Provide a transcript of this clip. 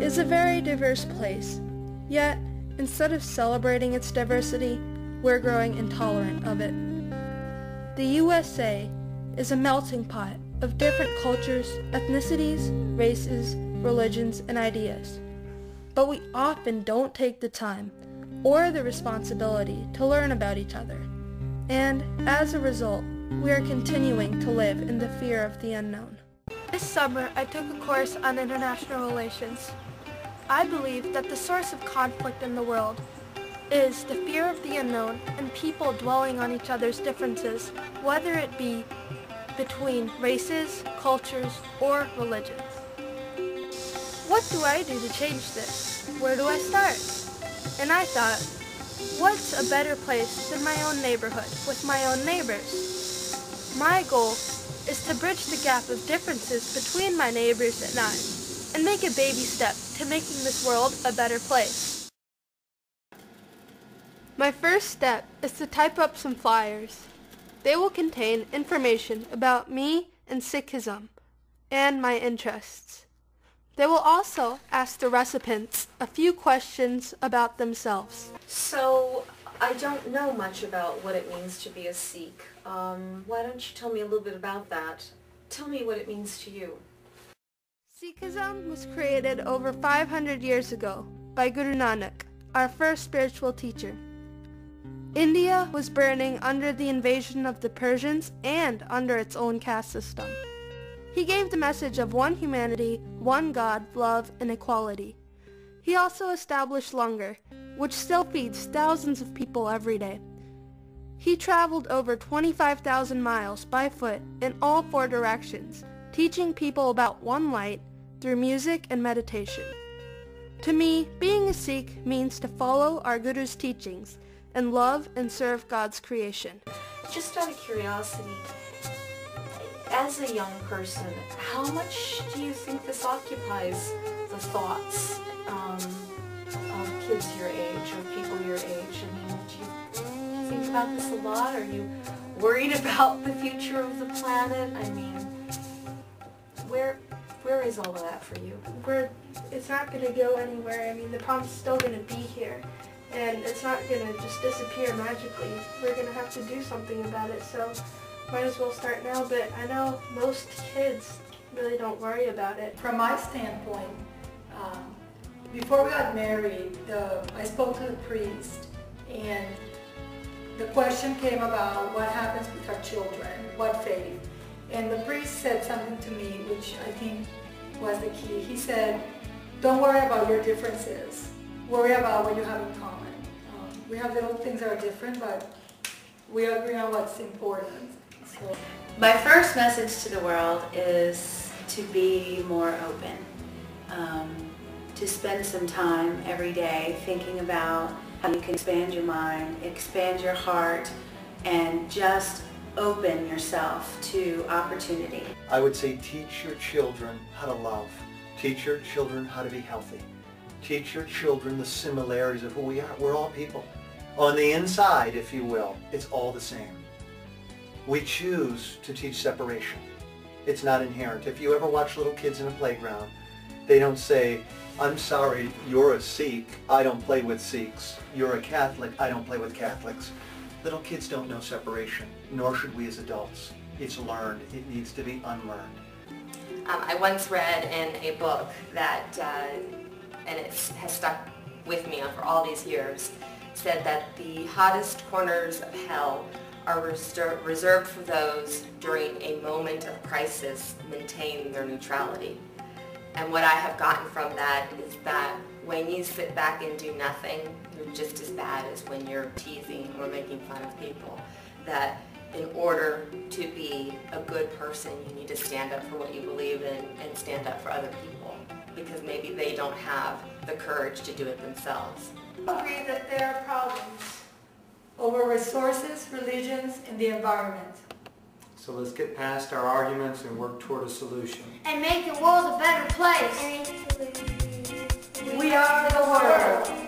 is a very diverse place, yet instead of celebrating its diversity, we're growing intolerant of it. The USA is a melting pot of different cultures, ethnicities, races, religions, and ideas. But we often don't take the time or the responsibility to learn about each other. And as a result, we are continuing to live in the fear of the unknown. This summer, I took a course on international relations. I believe that the source of conflict in the world is the fear of the unknown and people dwelling on each other's differences, whether it be between races, cultures, or religions. What do I do to change this? Where do I start? And I thought, what's a better place than my own neighborhood with my own neighbors? My goal is to bridge the gap of differences between my neighbors and I, and make a baby step to making this world a better place. My first step is to type up some flyers. They will contain information about me and Sikhism and my interests. They will also ask the recipients a few questions about themselves. So, I don't know much about what it means to be a Sikh. Why don't you tell me a little bit about that? Tell me what it means to you. Sikhism was created over 500 years ago by Guru Nanak, our first spiritual teacher. India was burning under the invasion of the Persians and under its own caste system. He gave the message of one humanity, one God, love, and equality. He also established Langar, which still feeds thousands of people every day. He traveled over 25,000 miles by foot in all 4 directions, teaching people about one light through music and meditation. To me, being a Sikh means to follow our Guru's teachings and love and serve God's creation. Just out of curiosity, as a young person, how much do you think this occupies the thoughts of kids your age or people your age? I mean, do you think about this a lot? Are you worried about the future of the planet? I mean, where is all of that for you? It's not going to go anywhere. I mean, the problem's still going to be here. And it's not going to just disappear magically. We're going to have to do something about it, so might as well start now. But I know most kids really don't worry about it. From my standpoint, before we got married, I spoke to the priest, and the question came about what happens with our children, what faith. And the priest said something to me which I think was the key. He said, don't worry about your differences. Worry about what you have in common. We have little things that are different, but we agree on what's important. So. My first message to the world is to be more open, to spend some time every day thinking about how you can expand your mind, expand your heart, and just open yourself to opportunity. I would say teach your children how to love. Teach your children how to be healthy. Teach your children the similarities of who we are. We're all people. On the inside, if you will, it's all the same. We choose to teach separation. It's not inherent. If you ever watch little kids in a playground, they don't say, I'm sorry, you're a Sikh, I don't play with Sikhs. You're a Catholic, I don't play with Catholics. Little kids don't know separation, nor should we as adults. It's learned. It needs to be unlearned. I once read in a book that, and it has stuck with me for all these years, said that the hottest corners of hell are reserved for those during a moment of crisis maintain their neutrality. And what I have gotten from that is that when you sit back and do nothing, you're just as bad as when you're teasing or making fun of people. That in order to be a good person, you need to stand up for what you believe in and stand up for other people, because maybe they don't have the courage to do it themselves. I agree that there are problems over resources, religions, and the environment. So let's get past our arguments and work toward a solution. And make the world a better place. We are the world.